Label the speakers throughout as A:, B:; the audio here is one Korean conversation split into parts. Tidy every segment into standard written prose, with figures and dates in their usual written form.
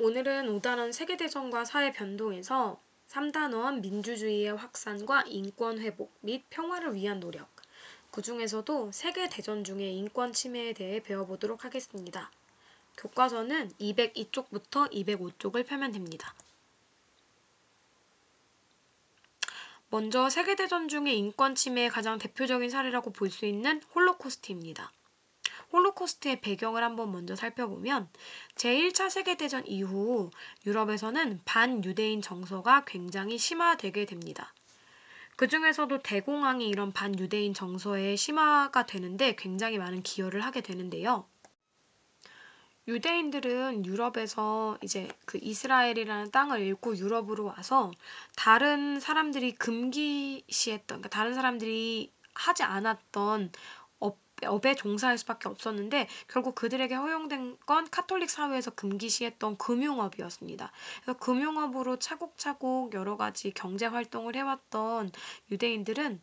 A: 오늘은 5단원 세계대전과 사회 변동에서 3단원 민주주의의 확산과 인권 회복 및 평화를 위한 노력, 그 중에서도 세계대전 중의 인권 침해에 대해 배워보도록 하겠습니다. 교과서는 202쪽부터 205쪽을 펴면 됩니다. 먼저 세계대전 중의 인권 침해의 가장 대표적인 사례라고 볼 수 있는 홀로코스트입니다. 홀로코스트의 배경을 한번 먼저 살펴보면 제1차 세계대전 이후 유럽에서는 반유대인 정서가 굉장히 심화되게 됩니다. 그 중에서도 대공황이 이런 반유대인 정서의 심화가 되는데 굉장히 많은 기여를 하게 되는데요. 유대인들은 유럽에서 이제 그 이스라엘이라는 땅을 잃고 유럽으로 와서 다른 사람들이 금기시했던, 그러니까 다른 사람들이 하지 않았던 업에 종사할 수밖에 없었는데 결국 그들에게 허용된 건 카톨릭 사회에서 금기시했던 금융업이었습니다. 그래서 금융업으로 차곡차곡 여러 가지 경제 활동을 해왔던 유대인들은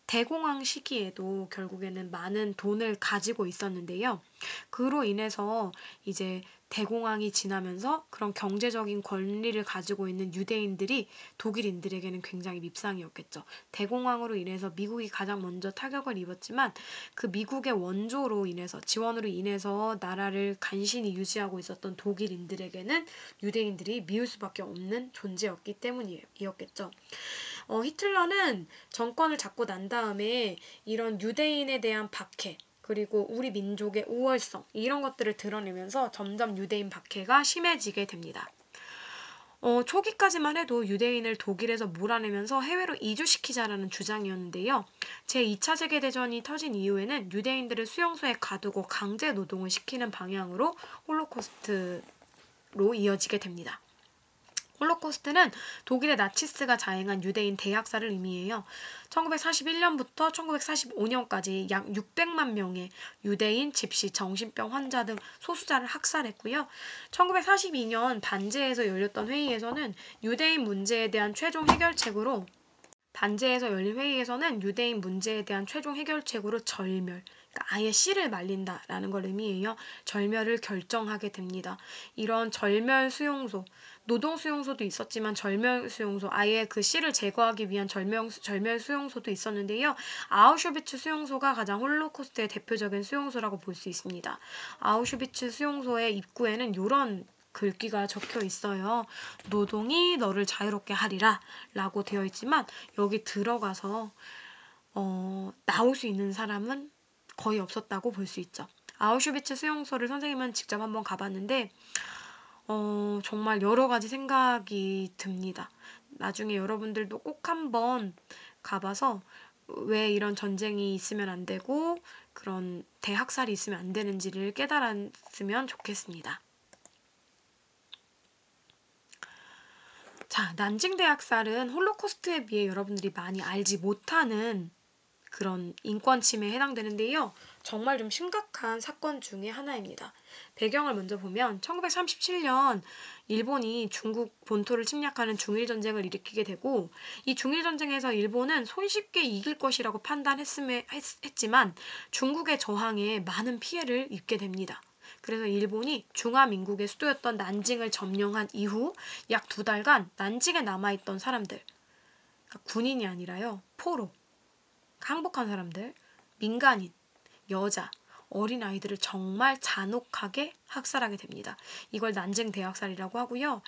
A: 대공황 시기에도 결국에는 많은 돈을 가지고 있었는데요. 그로 인해서 이제 대공황이 지나면서 그런 경제적인 권리를 가지고 있는 유대인들이 독일인들에게는 굉장히 밉상이었겠죠. 대공황으로 인해서 미국이 가장 먼저 타격을 입었지만 그 미국의 원조로 인해서 지원으로 인해서 나라를 간신히 유지하고 있었던 독일인들에게는 유대인들이 미울 수밖에 없는 존재였기 때문이었겠죠. 히틀러는 정권을 잡고 난 다음에 이런 유대인에 대한 박해, 그리고 우리 민족의 우월성, 이런 것들을 드러내면서 점점 유대인 박해가 심해지게 됩니다. 초기까지만 해도 유대인을 독일에서 몰아내면서 해외로 이주시키자라는 주장이었는데요. 제2차 세계대전이 터진 이후에는 유대인들을 수용소에 가두고 강제 노동을 시키는 방향으로 홀로코스트로 이어지게 됩니다. 홀로코스트는 독일의 나치스가 자행한 유대인 대학살을 의미해요. 1941년부터 1945년까지 약 600만 명의 유대인, 집시, 정신병 환자 등 소수자를 학살했고요. 1942년 반제에서 열렸던 회의에서는 유대인 문제에 대한 최종 해결책으로 반제에서 열린 회의에서는 유대인 문제에 대한 최종 해결책으로 절멸, 그러니까 아예 씨를 말린다라는 걸 의미해요. 절멸을 결정하게 됩니다. 이런 절멸 수용소, 노동 수용소도 있었지만 절멸 수용소, 아예 그 씨를 제거하기 위한 절멸 수용소도 있었는데요. 아우슈비츠 수용소가 가장 홀로코스트의 대표적인 수용소라고 볼 수 있습니다. 아우슈비츠 수용소의 입구에는 이런 글귀가 적혀 있어요. 노동이 너를 자유롭게 하리라 라고 되어 있지만 여기 들어가서 나올 수 있는 사람은 거의 없었다고 볼 수 있죠. 아우슈비츠 수용소를 선생님은 직접 한번 가봤는데 정말 여러 가지 생각이 듭니다. 나중에 여러분들도 꼭 한번 가봐서 왜 이런 전쟁이 있으면 안 되고 그런 대학살이 있으면 안 되는지를 깨달았으면 좋겠습니다. 자, 난징 대학살은 홀로코스트에 비해 여러분들이 많이 알지 못하는 그런 인권 침해에 해당되는데요. 정말 좀 심각한 사건 중에 하나입니다. 배경을 먼저 보면 1937년 일본이 중국 본토를 침략하는 중일전쟁을 일으키게 되고 이 중일전쟁에서 일본은 손쉽게 이길 것이라고 판단했지만 중국의 저항에 많은 피해를 입게 됩니다. 그래서 일본이 중화민국의 수도였던 난징을 점령한 이후 약 2달간 난징에 남아있던 사람들, 그러니까 군인이 아니라요, 포로, 항복한 사람들, 민간인, 여자, 어린아이들을 정말 잔혹하게 학살하게 됩니다. 이걸 난징 대학살이라고 하고요.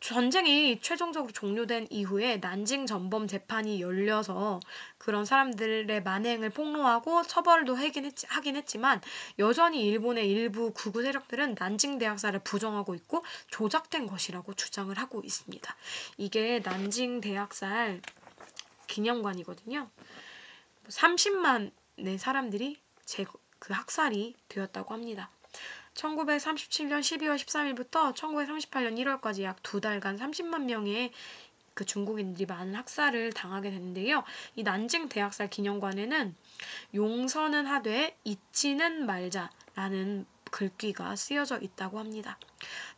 A: 전쟁이 최종적으로 종료된 이후에 난징 전범 재판이 열려서 그런 사람들의 만행을 폭로하고 처벌도 하긴 했지만 여전히 일본의 일부 극우 세력들은 난징 대학살을 부정하고 있고 조작된 것이라고 주장을 하고 있습니다. 이게 난징 대학살 기념관이거든요. 30만의 사람들이 그 학살이 되었다고 합니다. 1937년 12월 13일부터 1938년 1월까지 약 2달간 30만 명의 그 중국인들이 많은 학살을 당하게 되는데요. 이 난징 대학살 기념관에는 용서는 하되 잊지는 말자라는 글귀가 쓰여져 있다고 합니다.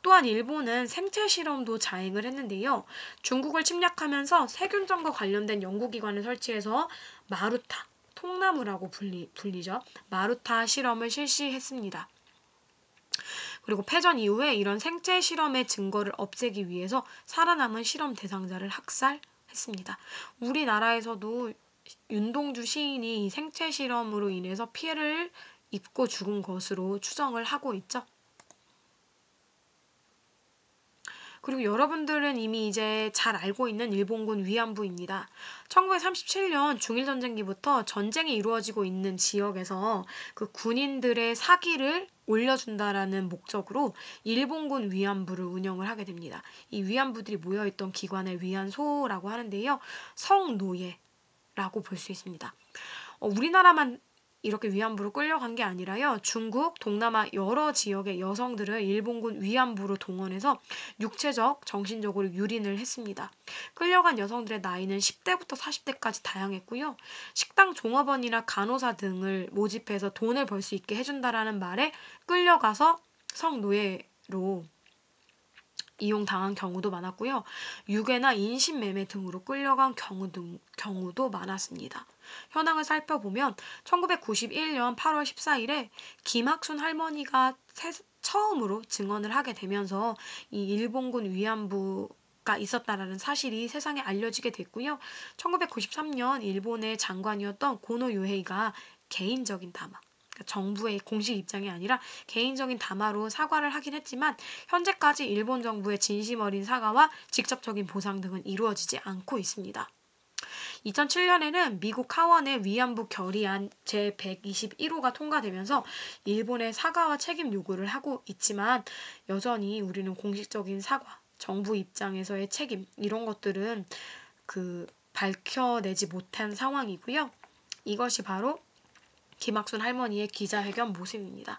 A: 또한 일본은 생체 실험도 자행을 했는데요. 중국을 침략하면서 세균전과 관련된 연구기관을 설치해서 마루타, 통나무라고 불리죠. 마루타 실험을 실시했습니다. 그리고 패전 이후에 이런 생체 실험의 증거를 없애기 위해서 살아남은 실험 대상자를 학살했습니다. 우리나라에서도 윤동주 시인이 생체 실험으로 인해서 피해를 입고 죽은 것으로 추정을 하고 있죠. 그리고 여러분들은 이미 이제 잘 알고 있는 일본군 위안부입니다. 1937년 중일전쟁기부터 전쟁이 이루어지고 있는 지역에서 그 군인들의 사기를 올려준다라는 목적으로 일본군 위안부를 운영을 하게 됩니다. 이 위안부들이 모여있던 기관을 위안소라고 하는데요. 성노예라고 볼 수 있습니다. 우리나라만 이렇게 위안부로 끌려간 게 아니라요. 중국, 동남아 여러 지역의 여성들을 일본군 위안부로 동원해서 육체적, 정신적으로 유린을 했습니다. 끌려간 여성들의 나이는 10대부터 40대까지 다양했고요. 식당 종업원이나 간호사 등을 모집해서 돈을 벌 수 있게 해준다라는 말에 끌려가서 성노예로 이용당한 경우도 많았고요. 유괴나 인신매매 등으로 끌려간 경우도 많았습니다. 현황을 살펴보면 1991년 8월 14일에 김학순 할머니가 처음으로 증언을 하게 되면서 이 일본군 위안부가 있었다라는 사실이 세상에 알려지게 됐고요. 1993년 일본의 장관이었던 고노 요헤이가 개인적인 담화, 그러니까 정부의 공식 입장이 아니라 개인적인 담화로 사과를 하긴 했지만 현재까지 일본 정부의 진심 어린 사과와 직접적인 보상 등은 이루어지지 않고 있습니다. 2007년에는 미국 하원의 위안부 결의안 제121호가 통과되면서 일본의 사과와 책임 요구를 하고 있지만 여전히 우리는 공식적인 사과, 정부 입장에서의 책임 이런 것들은 밝혀내지 못한 상황이고요. 이것이 바로 김학순 할머니의 기자회견 모습입니다.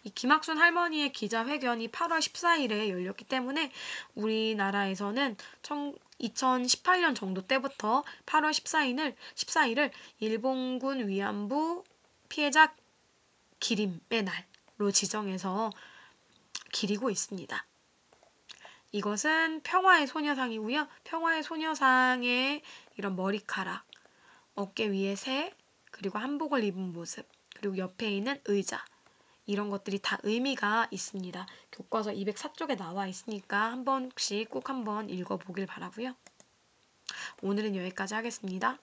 A: 이 김학순 할머니의 기자회견이 8월 14일에 열렸기 때문에 우리나라에서는 2018년 정도 때부터 8월 14일을 일본군 위안부 피해자 기림의 날로 지정해서 기리고 있습니다. 이것은 평화의 소녀상이고요. 평화의 소녀상의 이런 머리카락, 어깨 위에 새, 그리고 한복을 입은 모습, 그리고 옆에 있는 의자 이런 것들이 다 의미가 있습니다. 교과서 204쪽에 나와 있으니까 한 번씩 꼭 한번 읽어보길 바라고요. 오늘은 여기까지 하겠습니다.